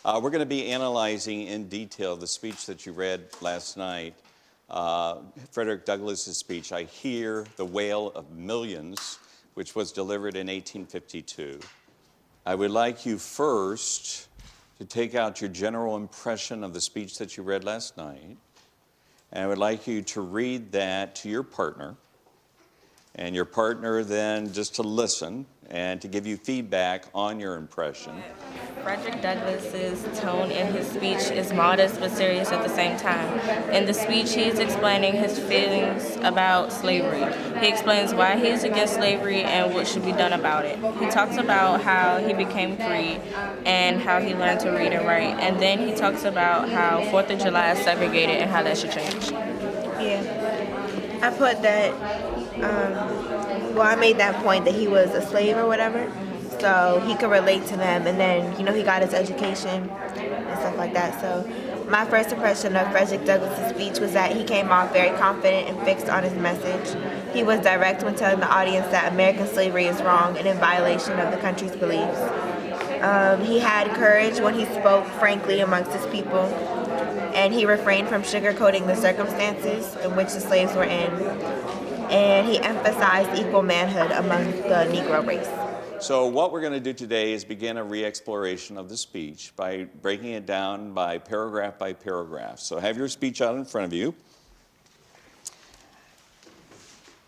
We're going to be analyzing in detail the speech that you read last night, Frederick Douglass's speech, I Hear the Wail of Millions, which was delivered in 1852. I would like you first to take out your general impression of the speech that you read last night, and I would like you to read that to your partner, and your partner then just to listen and to give you feedback on your impression. Frederick Douglass's tone in his speech is modest but serious at the same time. In the speech, he is explaining his feelings about slavery. He explains why he is against slavery and what should be done about it. He talks about how he became free and how he learned to read and write. And then he talks about how 4th of July is segregated and how that should change. Yeah. I put that, I made that point that he was a slave or whatever, so he could relate to them, and then, he got his education and stuff like that. So my first impression of Frederick Douglass' speech was that he came off very confident and fixed on his message. He was direct when telling the audience that American slavery is wrong and in violation of the country's beliefs. He had courage when he spoke frankly amongst his people, and he refrained from sugarcoating the circumstances in which the slaves were in, and he emphasized equal manhood among the Negro race. So what we're going to do today is begin a re-exploration of the speech by breaking it down by paragraph. So have your speech out in front of you.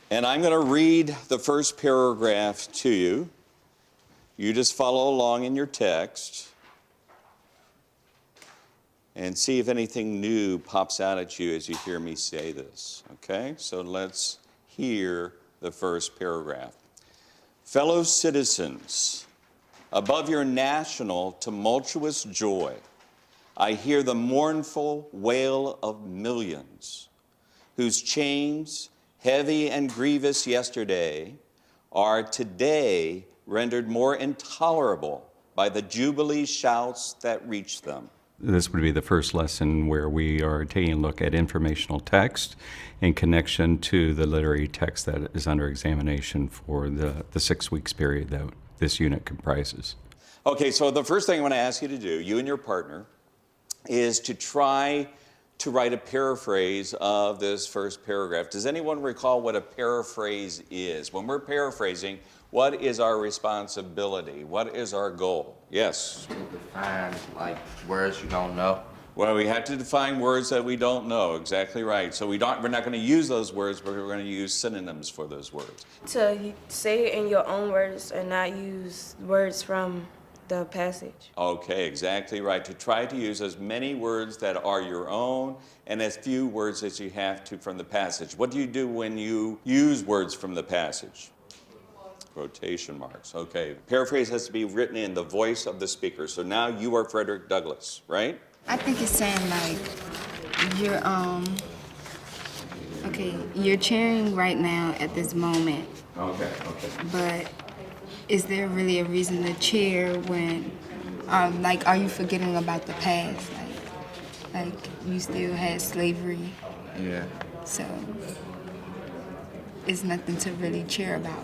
And I'm going to read the first paragraph to you. You just follow along in your text and see if anything new pops out at you as you hear me say this. Okay? So let's hear the first paragraph. Fellow citizens, above your national tumultuous joy, I hear the mournful wail of millions, whose chains, heavy and grievous yesterday, are today rendered more intolerable by the jubilee shouts that reach them. This would be the first lesson where we are taking a look at informational text in connection to the literary text that is under examination for the 6 weeks period that this unit comprises. Okay, so the first thing I want to ask you to do, you and your partner, is to try to write a paraphrase of this first paragraph. Does anyone recall what a paraphrase is? When we're paraphrasing, what is our responsibility? What is our goal? Yes? To define, words you don't know. Well, we have to define words that we don't know. Exactly right. So we're not going to use those words, but we're going to use synonyms for those words. To say it in your own words and not use words from the passage. Okay, exactly right. To try to use as many words that are your own and as few words as you have to from the passage. What do you do when you use words from the passage? Quotation marks. Okay. Paraphrase has to be written in the voice of the speaker. So now you are Frederick Douglass, right? I think it's saying you're cheering right now at this moment. Okay. But is there really a reason to cheer when, are you forgetting about the past? Like you still had slavery. Yeah. So it's nothing to really cheer about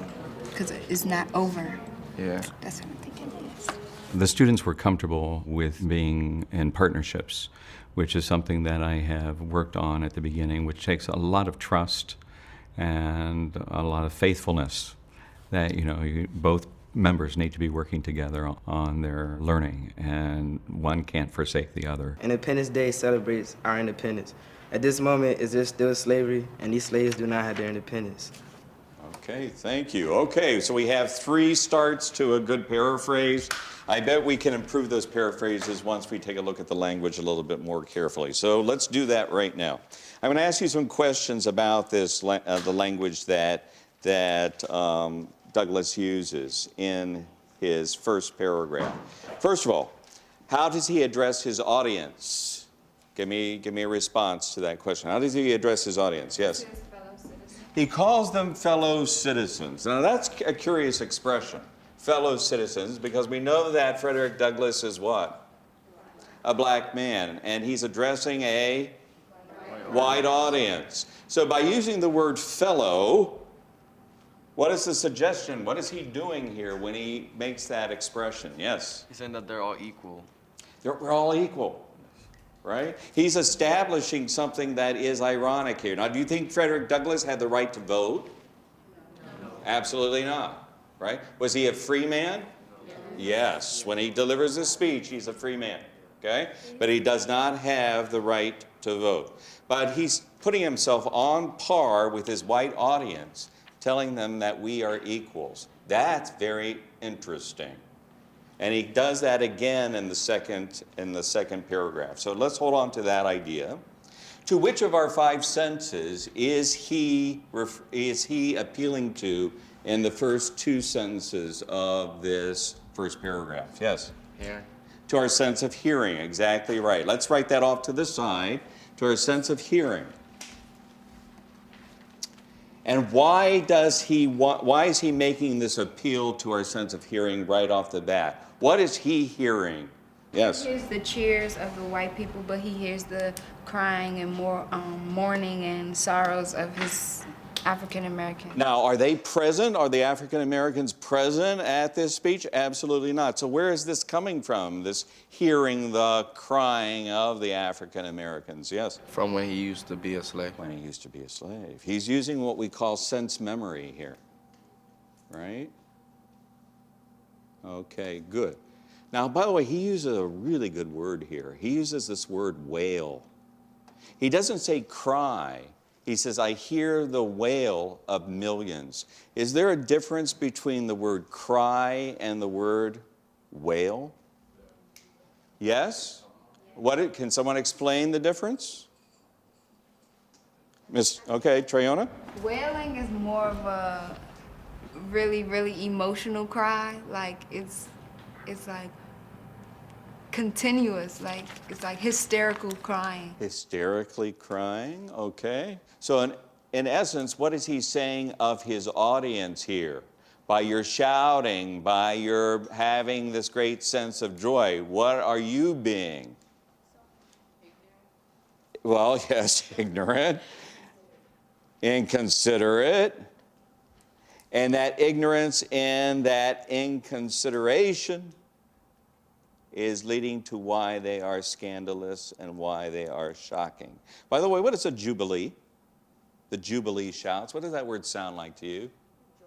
because it's not over. Yeah. That's what I'm thinking it is. The students were comfortable with being in partnerships, which is something that I have worked on at the beginning, which takes a lot of trust and a lot of faithfulness that, both members need to be working together on their learning, and one can't forsake the other. Independence Day celebrates our independence. At this moment, is there still slavery, and these slaves do not have their independence. Okay, thank you. Okay, so we have 3 starts to a good paraphrase. I bet we can improve those paraphrases once we take a look at the language a little bit more carefully. So let's do that right now. I'm going to ask you some questions about this, the language that Douglass uses in his first paragraph. First of all, how does he address his audience? Give me a response to that question. How does he address his audience? Yes? He calls them fellow citizens. Now that's a curious expression, fellow citizens, because we know that Frederick Douglass is what? A black man, and he's addressing a white audience. So by using the word fellow, what is the suggestion? What is he doing here when he makes that expression? Yes? He's saying that they're all equal. We're all equal, right? He's establishing something that is ironic here. Now, do you think Frederick Douglass had the right to vote? No. Absolutely not, right? Was he a free man? Yes. When he delivers his speech, he's a free man, okay? But he does not have the right to vote. But he's putting himself on par with his white audience, telling them that we are equals. That's very interesting. And he does that again in the second paragraph. So let's hold on to that idea. To which of our 5 senses is he appealing to in the first 2 sentences of this first paragraph? Yes? Hearing. To our sense of hearing, exactly right. Let's write that off to the side. To our sense of hearing. And why is he making this appeal to our sense of hearing right off the bat? What is he hearing? Yes? He hears the cheers of the white people, but he hears the crying and mourning and sorrows of his African American. Now, are they present? Are the African Americans present at this speech? Absolutely not. So where is this coming from, this hearing the crying of the African Americans? Yes? From when he used to be a slave. When he used to be a slave. He's using what we call sense memory here, right? Okay, good. Now, by the way, he uses a really good word here. He uses this word wail. He doesn't say cry. He says, I hear the wail of millions. Is there a difference between the word cry and the word wail? Yes? Can someone explain the difference? Okay, Trayona? Wailing is more of a really, really emotional cry. Like it's like continuous, like it's like hysterical crying. Hysterically crying, okay. So in essence, what is he saying of his audience here? By your shouting, by your having this great sense of joy, what are you being? Well, yes, ignorant, inconsiderate, and that ignorance and that inconsideration is leading to why they are scandalous and why they are shocking. By the way, what is a jubilee? The jubilee shouts. What does that word sound like to you? Joy.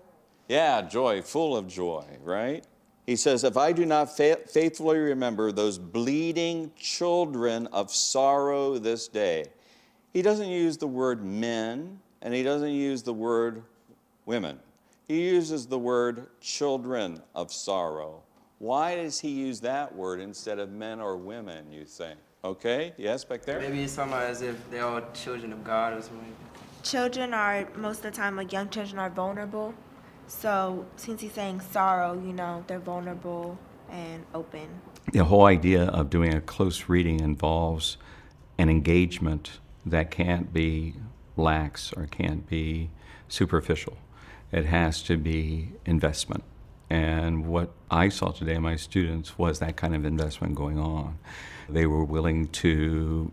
Yeah, joy, full of joy, right? He says, if I do not faithfully remember those bleeding children of sorrow this day. He doesn't use the word men, and he doesn't use the word women. He uses the word children of sorrow. Why does he use that word instead of men or women, you think? Okay, yes, back there? Maybe he's talking about as if they're all children of God or something. Children are, most of the time, like young children are vulnerable. So since he's saying sorrow, they're vulnerable and open. The whole idea of doing a close reading involves an engagement that can't be lax or can't be superficial. It has to be investment. And what I saw today in my students was that kind of investment going on. They were willing to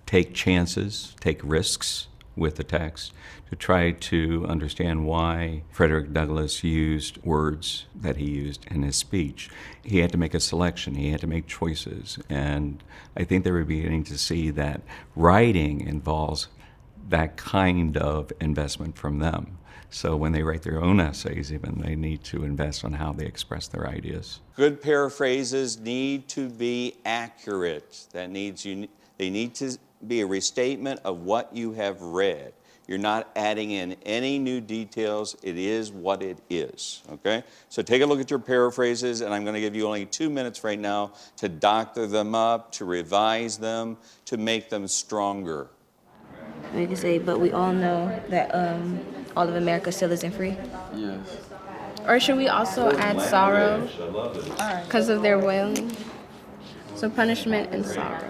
take chances, take risks with the text to try to understand why Frederick Douglass used words that he used in his speech. He had to make a selection, he had to make choices, and I think they were beginning to see that writing involves that kind of investment from them. So when they write their own essays, even, they need to invest on how they express their ideas. Good paraphrases need to be accurate. They need to be a restatement of what you have read. You're not adding in any new details. It is what it is, okay? So take a look at your paraphrases, and I'm going to give you only 2 minutes right now to doctor them up, to revise them, to make them stronger. We can say, but we all know that all of America still isn't free. Yes. Or should we also add sorrow because of their wailing? So punishment and sorrow.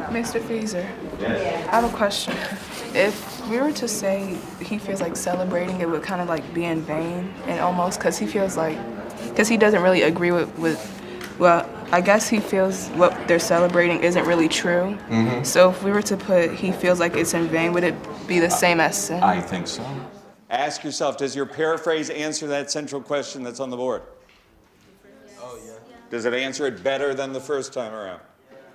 Mr. Feezer, I have a question. If we were to say he feels like celebrating, it would kind of like be in vain and almost because he doesn't really agree well, I guess he feels what they're celebrating isn't really true. Mm-hmm. So if we were to put he feels like it's in vain, would it be the same as sin? I think so. Ask yourself, does your paraphrase answer that central question that's on the board? Oh, yes. Does it answer it better than the first time around?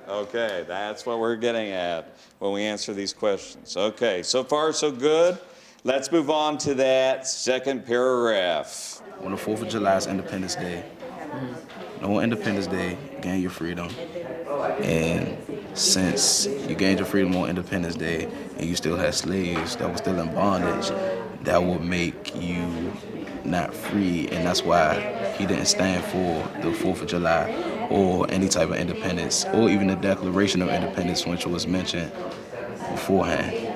Okay, that's what we're getting at when we answer these questions. Okay, so far so good. Let's move on to that second paragraph. On the 4th of July is Independence Day. On Independence Day, you gain your freedom. And since you gained your freedom on Independence Day and you still had slaves that were still in bondage, that would make you not free. And that's why he didn't stand for the 4th of July or any type of independence or even the Declaration of Independence, which was mentioned beforehand.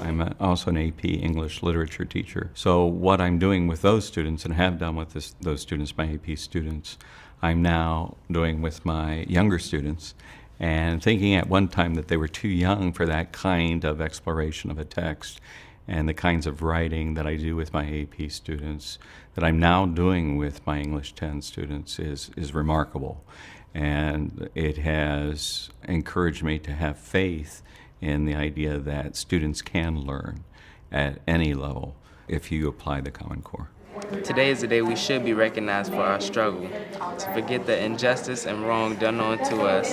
I'm also an AP English literature teacher. So what I'm doing with those students and have done with those students, my AP students, I'm now doing with my younger students, and thinking at one time that they were too young for that kind of exploration of a text and the kinds of writing that I do with my AP students that I'm now doing with my English 10 students is remarkable. And it has encouraged me to have faith in the idea that students can learn at any level if you apply the Common Core. Today is the day we should be recognized for our struggle, to forget the injustice and wrong done onto us,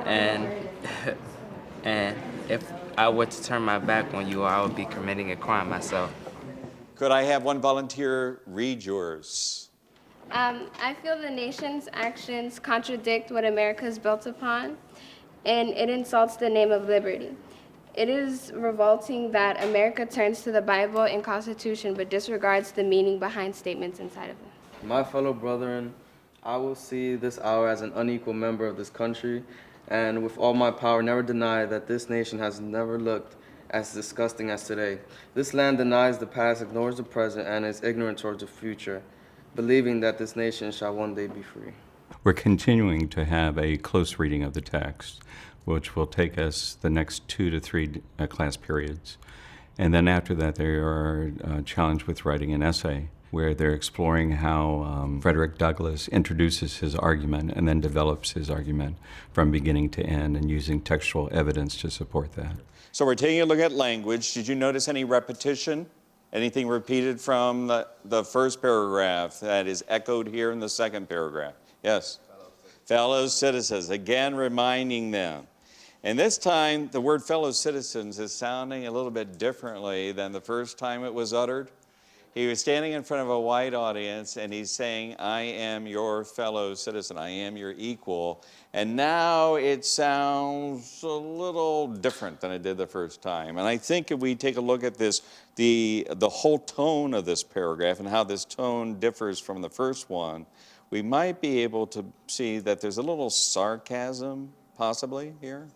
and if I were to turn my back on you, I would be committing a crime myself. Could I have one volunteer read yours? I feel the nation's actions contradict what America is built upon, and it insults the name of liberty. It is revolting that America turns to the Bible and Constitution but disregards the meaning behind statements inside of them. My fellow brethren, I will see this hour as an unequal member of this country, and with all my power never deny that this nation has never looked as disgusting as today. This land denies the past, ignores the present, and is ignorant towards the future, believing that this nation shall one day be free. We're continuing to have a close reading of the text, which will take us the next 2 to 3 class periods. And then after that, they are challenged with writing an essay, where they're exploring how Frederick Douglass introduces his argument and then develops his argument from beginning to end and using textual evidence to support that. So we're taking a look at language. Did you notice any repetition? Anything repeated from the first paragraph that is echoed here in the second paragraph? Yes? Fellow citizens, again reminding them. And this time, the word fellow citizens is sounding a little bit differently than the first time it was uttered. He was standing in front of a white audience and he's saying, I am your fellow citizen, I am your equal. And now it sounds a little different than it did the first time. And I think if we take a look at this, the whole tone of this paragraph and how this tone differs from the first one, we might be able to see that there's a little sarcasm possibly here.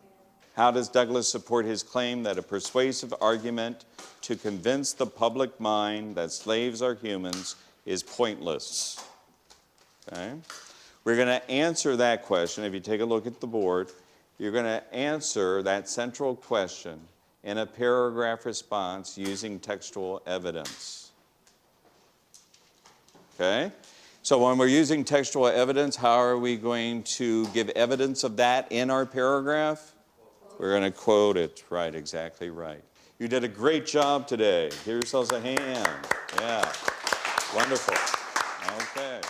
How does Douglass support his claim that a persuasive argument to convince the public mind that slaves are humans is pointless? Okay. We're going to answer that question. If you take a look at the board, you're going to answer that central question in a paragraph response using textual evidence. Okay? So when we're using textual evidence, how are we going to give evidence of that in our paragraph? We're going to quote it. Right, exactly right. You did a great job today. Give yourselves a hand. Yeah, wonderful. Okay.